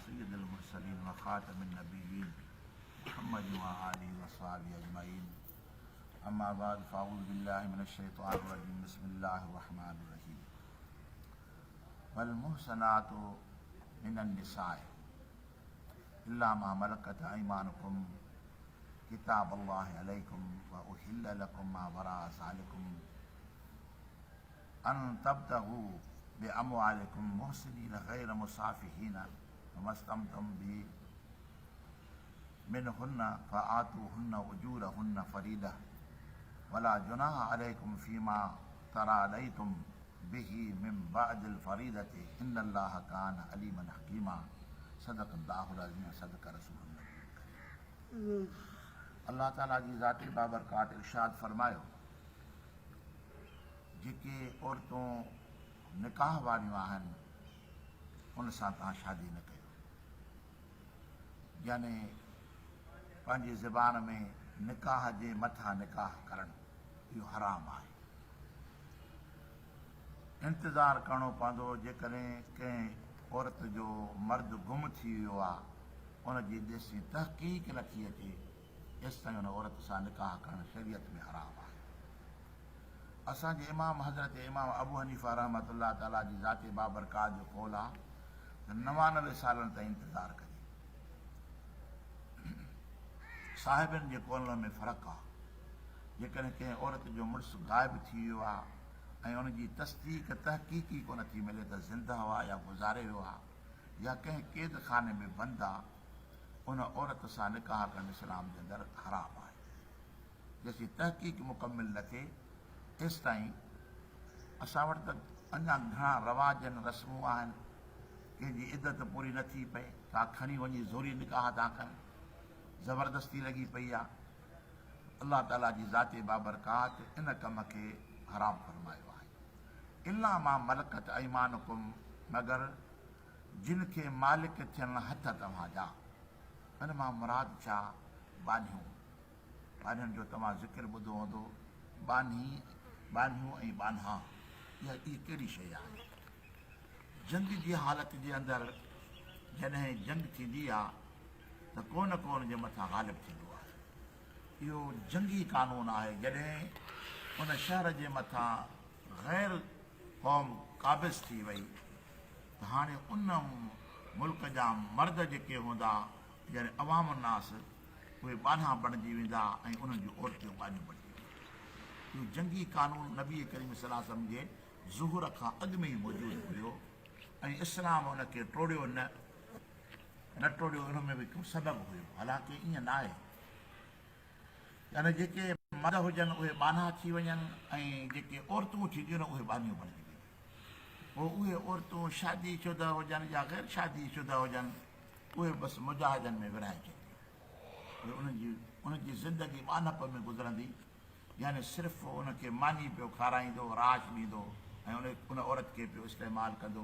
सय्यिदिल मुरसलीन व खातमिन नबिय्यीन मुहम्मद व आलिहि व सहबिहि अजमईन। अम्मा बाद फ़अऊज़ु बिल्लाहि मिनश शैतानिर रजीम। बिस्मिल्लाहिर रहमानिर रहीम। वल मुहसनातु मिनन निसाए इल्ला मा मलकत अयमानुकुम किताबल्लाहि अलैकुम व उहिल्ल लकुम मा वराअ ज़ालिकुम अन तब्तगू बिअमवालिकुम मुहसिनीन गैर मुसाफिहीन वमस्तमतम बि मिनहुन्ना फ़आतूहुन्ना उजूरहुन्ना फरीदा वला जुनाह अलैकुम फ़ीमा तरादयतुम बिही मिन बअदिल फरीदति इन्नल्लाह कान अलीमन हकीमा। सदक़ल्लाहुल अज़ीम सदक़ रसूलुल्लाह। अल्लाह ताला जी ज़ाती बाबरकात इरशाद फरमायो, जेके औरतूं निकाह वारियूं आहिनि उन सां तव्हां शादी न कयो। यानी पंहिंजी ज़बान में निकाह जे मथां निकाह करणु इहो हराम आहे। इंतज़ारु करिणो पवंदो। जेकॾहिं कंहिं औरत जो मर्द गुम थी वियो आहे, उनजी ॾिसी तहक़ीक़ नथी अचे, तेसिताईं उन औरत सां निकाह करणु शरीयत में हराम आहे। असांजे इमाम हज़रत इमाम अबू हनीफ़ा रहमतुल्लाह ताला जी ज़ाते बाबरकात जो कौल आहे त 99 सालनि ताईं इंतज़ारु कजे। साहिबनि जे कौलनि में फ़र्क़ु आहे। जेकॾहिं कंहिं औरत जो मुड़ुसु ग़ाइबु थी वियो आहे ऐं उनजी तस्दीक़ तहक़ीक़ी कोन थी मिले त ज़िंदा हुआ या गुज़ारे वियो आहे या कंहिं क़ैद खाने में बंदि आहे, उन औरत सां निकाह करणु इस्लाम जे अंदरि हराम आहे। जेसीं तहक़ीक़ मुकमिल न थिए तेसिताईं असां वटि त अञा घणा रवाज आहिनि, रस्मूं आहिनि। कंहिंजी इद्दत पूरी नथी पए, का खणी वञी ज़ोरी निकाह था कनि, ज़बरदस्ती लॻी पई आहे। अल्लाह ताला जी ज़ाते बाबरकात इन कम खे हराम फरमायो आहे। इल्ला मां मलकत अयमानुकुम, मगर जिन खे मालिक थियनि हथ तव्हांजा। इन मां मुराद छा? बानियूं। बानियुनि जो तव्हां ज़िक्र ॿुधो हूंदो। बानियूं ऐं बानहा, इहा कहिड़ी शइ आहे? जंग जी हालत जे अंदरि जॾहिं जंग थींदी आहे त कोन जे मथां ग़ालिब थींदो आहे। इहो जंगी कानून आहे। जॾहिं उन शहर जे मथां गैर क़ौम क़ाबिज़ थी वई त हाणे उन मुल्क जा मर्द जेके हूंदा, यानी अवाम नास, उहे बाना बणिजी वेंदा ऐं उन्हनि जूं औरतूं बानियूं बणिजी वेंदियूं। इहो जंगी कानून नबी करीम सल्लल्लाहु अलैहि वसल्लम जे ज़ुहूर खां अॻु में ई मौजूदु हुयो ऐं इस्लाम उनखे टोड़ियो न टोड़ियो। उन में बि को सबबु हुयो, हालांकि ईअं न आहे। यानी जेके मर्द हुजनि उहे बाना थी वञनि ऐं जेके औरतूं थींदियूं आहिनि उहे बानियूं बणिजी वञनि। पोइ उहे औरतूं शादी शुदा हुजनि या गैर शादी शुदा हुजनि, उहे बसि मुजाहिदनि में विराइजंदियूं। उनजी ज़िंदगी बानप में गुज़रंदी। यानी सिर्फ़ु उनखे मानी पियो खाराईंदो, राश ॾींदो ऐं उन औरत खे पियो इस्तेमालु कंदो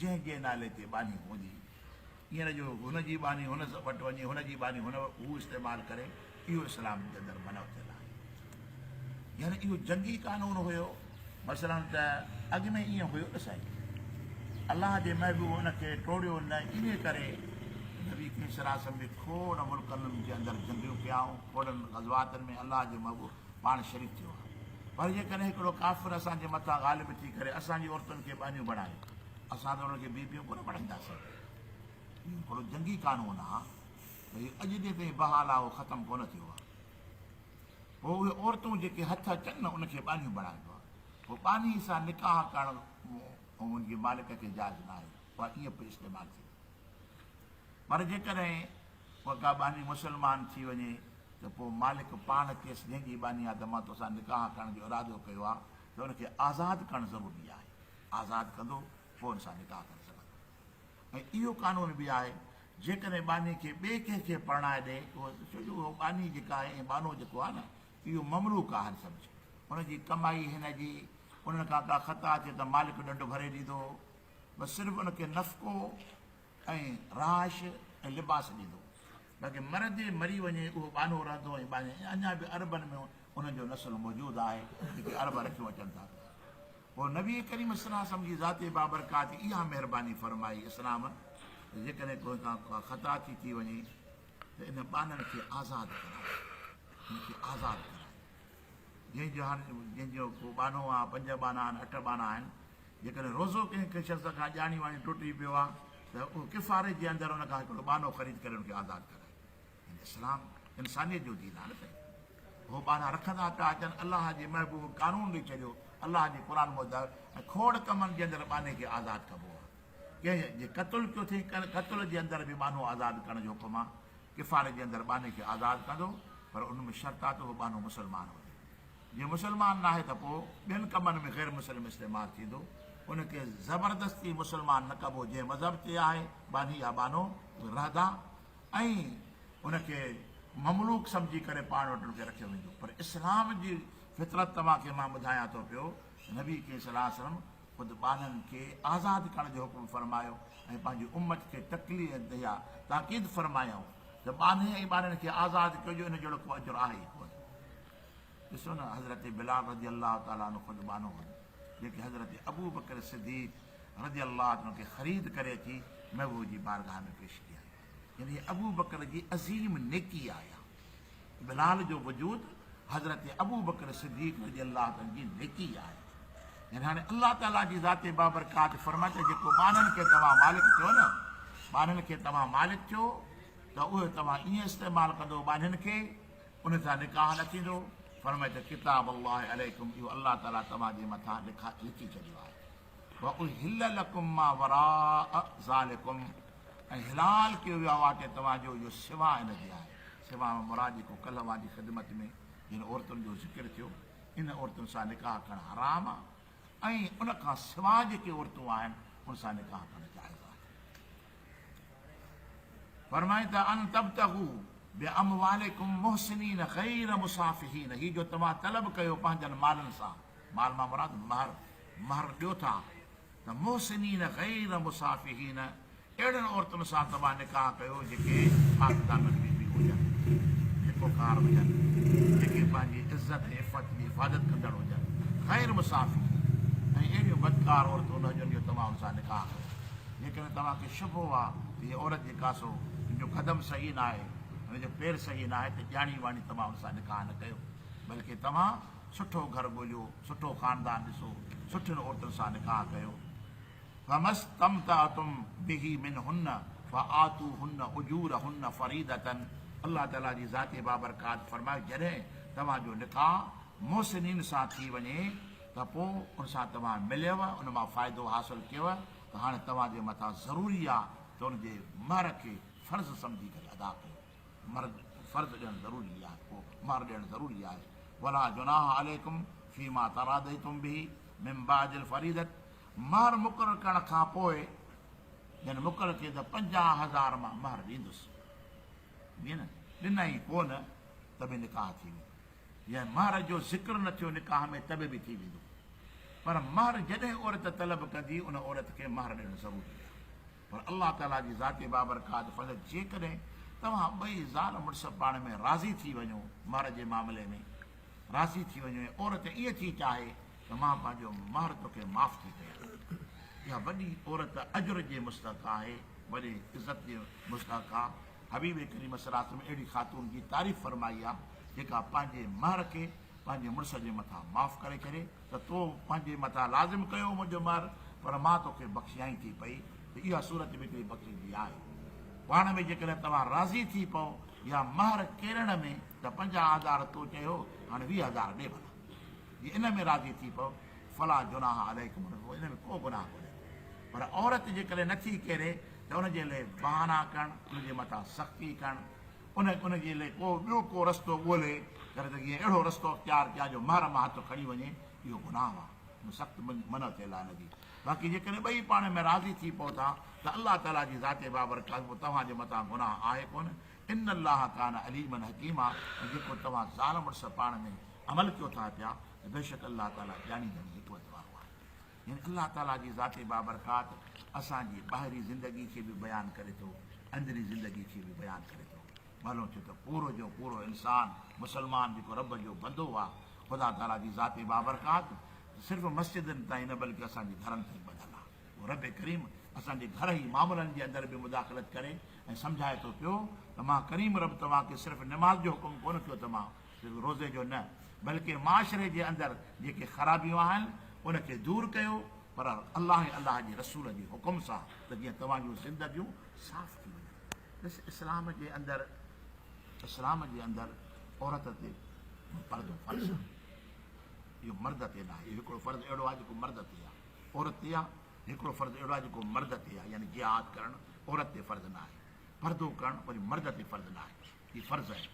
जंहिंजे नाले ते बानी हूंदी। ईअं न जो हुनजी बानी हुन वटि वञे, हुनजी बानी हू इस्तेमालु करे। इहो इस्लाम जे अंदरि मनो थियल आहे। यानी इहो जंगी कानून हुयो। मसलन त अॻु में ईअं हुयो न साईं, अलाह जे महबूब उनखे टोड़ियो न। इन करे नबी करीम सल्लल्लाहु अलैहि वसल्लम बि खोड़ मुल्कनि जे अंदरि जंगियूं कयाऊं। खोड़नि ग़ज़वातनि में अलाह जो महबूब पाण शरीक थियो आहे। पर जेकॾहिं हिकिड़ो काफ़िर असांजे मथां ग़ालिब थी करे असांजी औरतुनि खे बानियूं बणाए, असां त उनखे बीबियूं कोन बणाईंदासीं। इहो हिकिड़ो जंगी कानून आहे। भई अॼु ॾींहं ताईं बहाल आहे, उहो ख़तमु कोन थियो आहे। पोइ उहे औरतूं जेके हथ अचनि न उनखे बानियूं बणाईंदो आहे। पोइ बानी सां निकाह करणु उनजे मालिक खे जाइज़ न आहे, उहा ईअं पई इस्तेमालु थिए। पर जेकॾहिं उहा का बानी मुस्लमान थी वञे त पोइ मालिक पाण खेसि जंहिंजी बानी आहे त मां तोसां निकाह करण जो इरादो कयो आहे, त उनखे आज़ादु करणु ज़रूरी आहे। आज़ादु कंदो पोइ हुन सां निकाह करे सघंदो। ऐं इहो कानून बि आहे, जेकॾहिं बानी खे ॿिए कंहिंखे परणाए ॾे, उहो छो जो उहो बानी जेका आहे ऐं बानो जेको आहे न, इहो ममलूक आहे। सम्झ हुनजी कमाई हिनजी, उन्हनि खां का ख़ता अचे त मालिक ॾंडु भरे ॾींदो। बसि सिर्फ़ु उनखे नफ़को ऐं राश ऐं लिबास ॾींदो। बाक़ी मरदे मरी वञे उहो बानो रहंदो। ऐं अञा बि अरबनि में उन्हनि जो नसुलु मौजूदु आहे, जेके अरब रखियूं अचनि था। पोइ नबी करीम सल्लल्लाहु अलैहि वसल्लम जी ज़ाते बाबरकात इहा महिरबानी फरमाई इस्लाम जेकॾहिं कोई का ख़ता थी वञे त इन ॿाननि खे आज़ादु कराए, हिनखे आज़ादु कराए। जंहिंजो हाणे जंहिंजो को ॿानो आहे, 5 ॿाना आहिनि, 8 ॿाना आहिनि, जेकॾहिं रोज़ो कंहिं शख़्स खां ॼाणी वाणी टुटी पियो आहे त उहो किफ़ारे जे अंदरि हुन खां हिकिड़ो ॿानो ख़रीद करे हुनखे आज़ादु कराए। इस्लाम इंसानियत जो दीन आहे न। उहो ॿाना रखंदा पिया अचनि, अलाह जे महबूब कानून ॾेई छॾियो, अलाह जे क़ुर मुताबिक़, ऐं खोड़ कमनि जे अंदरि ॿाने खे आज़ादु कबो आहे। कंहिं जे क़तल पियो थिए, क़तल जे अंदरि बि ॿानो आज़ादु करण जो हुकुम आहे। किफ़ारे जे अंदरि ॿाने खे आज़ादु कंदो, पर उन में शर्त आहे त उहो ॿानो मुस्लमान हुजे। जीअं मुस्लमान न आहे त पोइ ॿियनि कमनि में ग़ैर मुस्लिम इस्तेमालु थींदो। उनखे ज़बरदस्ती मुस्लमान न कबो, जंहिं मज़हब ते आहे बानी या बानो रहंदा, ऐं उनखे ममलूक सम्झी करे पाण वटि उनखे रखियो वेंदो। पर इस्लाम जी फितरत तव्हांखे मां ॿुधायां थो पियो, नबी के सलाह सलम ख़ुदि ॿारनि खे आज़ादु करण जो हुकुम फरमायो ऐं पंहिंजी उम्मत खे तकलीफ़ या ताक़ीद फरमायूं त ॿारनि ऐं ॿारनि खे आज़ादु कजो, इन जहिड़ो को अजुर आहे ई कोन। ॾिसो न, हज़रत बिलाल रज़ी अलाह ताला अन्हु ख़ुदि ॿानो हो, जेके हज़रत अबू बकर सिद्दीक़ रज़ी अलाह ताला खे ख़रीद करे अची महबूब जी बारगाह में पेश कया। यानी अबू बकर जी अज़ीम नेकी आया। बिलाल जो वजूद हज़रत अबू बकर सिद्दीक़ रज़ी अलाह ताला जी नेकी आहे। यानी हाणे अलाह ताला जी ज़ाते बाबरकात फरमाए त जेको ॿारनि खे तव्हां मालिक थियो न, ॿारनि खे तव्हां मालिक थियो त उहे तव्हां ईअं इस्तेमालु कंदो ॿारनि खे, उन सां निकाह न थींदो। फरमाए त किताब अल्लाह अलैकुम, इहो अलाह ताला तव्हांजे मथां लिखी छॾियो आहे। व उहिल लकुम मा वराअ ज़ालिकुम, ऐं हिलाल कयो वियो आहे तव्हांजो इहो सिवा इन जे आहे। सिवा मुराद जेको कल्ह वांजी ख़िदमत में जिन औरतुनि जो ज़िक्र थियो, इन औरतुनि सां निकाह करणु हराम आहे, ऐं उन खां सिवा जेके औरतूं आहिनि उन सां निकाह करणु जाइज़ आहे। फरमाए त अन तब्तगू बिअमवालिकुम मुहसिनीन गैर मुसाफिहीन, ही जो तव्हां तलब कयो पंहिंजनि मालनि सां, माल मां मुराद महर ॾियो था, त मुहसिनीन गैर मुसाफिहीन, अहिड़नि औरतुनि सां तव्हां निकाह कयो जेके पाकिदाननि में बि हुजनि, जेकोकार हुजनि, जेके पंहिंजी इज़त ऐं इफ़त जी हिफ़ाज़त कंदड़ हुजनि, गैर मुसाफ़ी, ऐं अहिड़ियूं बदकार औरतूं न हुजनि जो तव्हां हुन सां निकाह कयो। जेकॾहिं तव्हांखे शुबो आहे त हीअ औरत जेका सो जो क़दम सही न आहे, हुनजो पेर सही न आहे, त ॼाणी वाणी तव्हां हुन सां निकाह न कयो, बल्कि तव्हां सुठो घर ॻोल्हियो, सुठो ख़ानदान ॾिसो, सुठियुनि औरतुनि सां निकाह कयो। फमस्तमतअतुम बिही मिनहुन्न फआतूहुन्न उजूरहुन्न फरीदतन, अल्लाह ताला जी ज़ाते बाबरकात फरमाए जॾहिं तव्हांजो निकाह मोहसिनीन सां थी वञे त पोइ उन सां तव्हां मिलियव, उन मां फ़ाइदो हासिलु कयव, त हाणे तव्हांजे मथां ज़रूरी आहे त उनजे महर खे फ़र्ज़ सम्झी करे अदा कयो। मर्द फ़र्ज़ ॾियणु ज़रूरी आहे, पोइ महर ॾियणु ज़रूरी आहे। वला जुनाह अलैकुम फीमा तरादइतुम बिही मिन बादिल फरीदत, महर मुक़ररु करण खां पोइ यानी मुक़ररु कयो त 50,000 मां महर ॾींदुसि, ईअं न ॾिनई कोन त बि निकाह थी वेंदो, या महर जो ज़िक्र न थियो निकाह में त बि थी वेंदो। पर महर जॾहिं औरत तलब कंदी उन औरत खे महर ॾियणु ज़रूरी आहे। पर अल्लाह ताला जी ज़ाते बाबरकात फल जेकॾहिं तव्हां ॿई ज़ाल मुड़ुस पाण में राज़ी थी वञो, महर जे मामले में राज़ी थी वञो, ऐं औरत ईअं थी चाहे त मां पंहिंजो महर तोखे माफ़ थी कयां, इहा वॾी औरत अजुर जे मुस्तक़ आहे, वॾी इज़त जे मुस्तक़ आहे। हबीब करीम सल्लल्लाहु अलैहि वसल्लम अहिड़ी ख़ातून जी तारीफ़ फरमाई आहे जेका पंहिंजे महर खे पंहिंजे मुड़ुस जे मथां माफ़ करे छॾे, त तो पंहिंजे मथां लाज़िम कयो मुंहिंजो महर, पर मां तोखे बख़्शियाई थी पई, त इहा सूरत बि हिकिड़ी बख़्शी जी आहे। पाण में जेकॾहिं तव्हां राज़ी थी पओ या महर केरण में त 50,000 तो चयो, हाणे 20,000 ॾे भला, इन में राज़ी थी पओ, फला जुनाह अलैकुम, इन में को गुनाह कोन्हे। पर औरत जेकॾहिं नथी करे त उनजे लाइ बहाना करणु, उनजे मथां सख़्ती करणु, उनजे लाइ को ॿियो को रस्तो ॻोल्हे करे त कीअं अहिड़ो रस्तो अख़्तियार कया जो महर मां हथु खणी वञे, इहो गुनाह आहे, सख़्तु मन थियल आहे हिनजी। बाक़ी जेकॾहिं ॿई पाण में राज़ी थी पहुता त अल्लाह ताला जी ज़ाते बाबरकात तव्हांजे मथां गुनाह आहे कोन। इन अल्लाह कान अलीमन हकीम आहे, जेको तव्हां ज़ाल मुड़ुस पाण में अमल कयो था पिया, बेशक अल्लाह ताला ॼाणी हिकमत वारो आहे। यानी अल्लाह ताला जी ज़ाते बाबरकात असांजी ॿाहिरी ज़िंदगी खे बि बयानु करे थो, अंदरी ज़िंदगी खे बि बयानु करे थो। मालूम थियो त पूरो जो पूरो इंसान मुसलमान जेको रब जो बंदो आहे, ख़ुदा ताला जी ज़ाते बाबरकात सिर्फ़ु मस्जिदनि ताईं न बल्कि असांजे घरनि ताईं ॿधल आहे। रब करीम असांजे घर ई मामलनि जे अंदरि बि मुदाख़लत करे ऐं सम्झाए थो पियो त मां करीम रब तव्हांखे सिर्फ़ु निमाज़ जो हुकुम कोन कयो त मां सिर्फ़ु रोज़े जो न, बल्कि माशरे जे अंदरि जेके ख़राबियूं आहिनि उनखे दूरि कयो, पर अलाह जे रसूल जे हुकुम सां, त जीअं तव्हां जूं ज़िंदगियूं साफ़ थी वञनि। ॾिस, इस्लाम जे अंदरि औरत ते पर्दो फ़र्ज़ आहे, इहो मर्द ते न आहे। इहो हिकिड़ो फ़र्ज़ु अहिड़ो आहे जेको मर्द ते आहे, औरत ते आहे। हिकिड़ो फ़र्ज़ु अहिड़ो आहे जेको मर्द ते आहे, यानी जिहाद करणु औरत ते फ़र्ज़ु न आहे, पर्दो करणु वरी मर्द ते फ़र्ज़ु न आहे, हीउ फ़र्ज़ु आहे।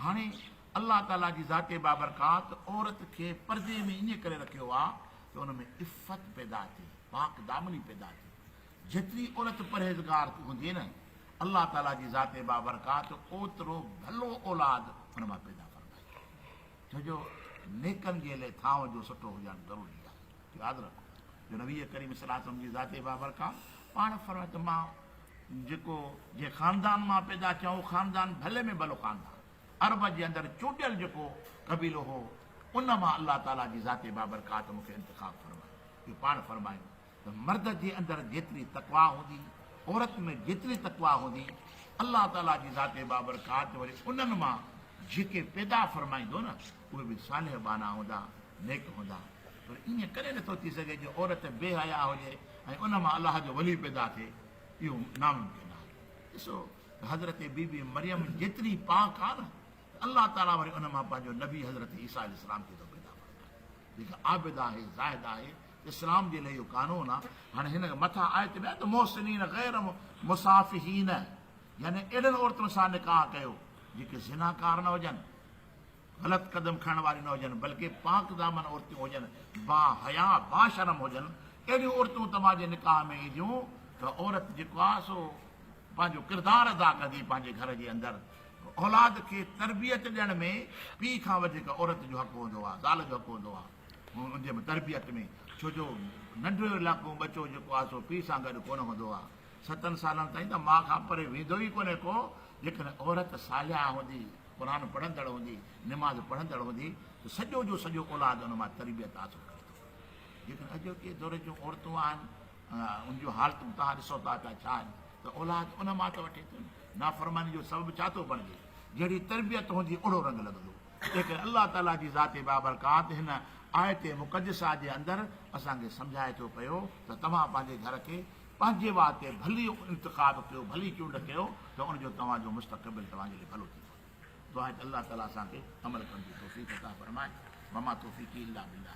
हाणे अलाह ताला जी ज़ाते बाबरकात औरत खे पर्दे में ईअं करे रखियो आहे त उन में इफ़त पैदा थिए, पाक दामनी पैदा थिए। जेतिरी औरत परहेज़गार हूंदी न, अलाह ताला जी ज़ाते बाबरकात ओतिरो भलो औलाद हुन मां पैदा फरमाए। छो जो नेकनि जे लाइ थांव जो सुठो हुजणु ज़रूरी आहे। यादि रखो जो नबी करीम सल्लल्लाहु अलैहि वसल्लम जी ज़ाते बाबरकात पाण फरमाए त मां जेको जे ख़ानदान मां पैदा थिया उहो ख़ानदान भले में भलो ख़ानदान, अरब जे अंदरि चूंडियल जेको क़बीलो हो उन मां अलाह ताला जी ज़ाते बाबरकात मूंखे इंतिखाब फरमाए। इहो पाण फरमायो त मर्द जे अंदरि जेतिरी तक़वा हूंदी, औरत में जेतिरी तक़वा हूंदी, अलाह ताला जी ज़ाते बाबरकात वरी उन्हनि मां जेके पैदा फरमाईंदो न उहे बि सालिह बाना हूंदा, नेक हूंदा। पर ईअं करे नथो थी सघे जो औरत बेहया हुजे ऐं उन मां अलाह जो वली पैदा थिए, इहो नामुमकिन आहे। ॾिसो हज़रत बीबी मरियम जेतिरी पाक आहे न, अलाह ताला वरी उन मां पंहिंजो नबी हज़रत ईसा अलैहिस्सलाम खे थो पैदा फरमाए, जेका आबिद आहे, ज़ाहिद आहे। इस्लाम जे लाइ इहो कानून आहे। हाणे हिन मथां आयत में त मोहसिनीन गैर मुसाफ़िहीन, यानी अहिड़नि औरतुनि सां निकाह कयो जेके ज़िनाकार न हुजनि, ग़लति क़दम खणण वारी न हुजनि, बल्कि पाक दामन औरतूं हुजनि, बा हया बा शर्म हुजनि। अहिड़ियूं औरतूं तव्हांजे निकाह में ईंदियूं त औरत जेको आहे सो पंहिंजो किरदारु अदा कंदी पंहिंजे घर जे अंदरि। औलाद खे तरबियत ॾियण में पीउ खां वधीक औरत जो हक़ हूंदो आहे, ज़ाल जो हक़ हूंदो आहे उनजे में तरबियत में। छो जो नंढो इलाइक़ो बचो जेको आहे सो पीउ सां गॾु कोन हूंदो आहे। 7 सालनि ताईं त माउ खां परे वेंदो ई कोन्हे को। जेकॾहिं औरत सालिया हूंदी, क़ुर पढ़ंदड़ हूंदी, निमाज़ पढ़ंदड़ हूंदी, त सॼो जो सॼो औलाद उन मां तरबियत हासिलु कंदो। जेकॾहिं अॼोके दौर जूं औरतूं आहिनि, उनजूं हालतूं तव्हां ॾिसो था पिया छा आहिनि, त औलाद उन मां त वठे थो। नाफ़रमानी जो सबबु छा थो बणिजे? जहिड़ी तरबियत हूंदी ओड़ो रंग लॻंदो। लेकिन अलाह ताला जी ज़ाते बाबरकात हिन आयत मुक़द्दसा जे अंदरि असांखे सम्झाए थो पियो त तव्हां पंहिंजे घर खे पंहिंजे वास्ते भली इंतिखाब कयो, भली चूंड कयो, त उनजो तव्हांजो मुस्तक़बिल तव्हांजे लाइ भलो थींदो। दुआ आहे त अलाह ताला असांखे अमल करण जी तौफ़ीक़ अता फरमाए। वमा तौफ़ीक़ी इल्ला बिल्लाह।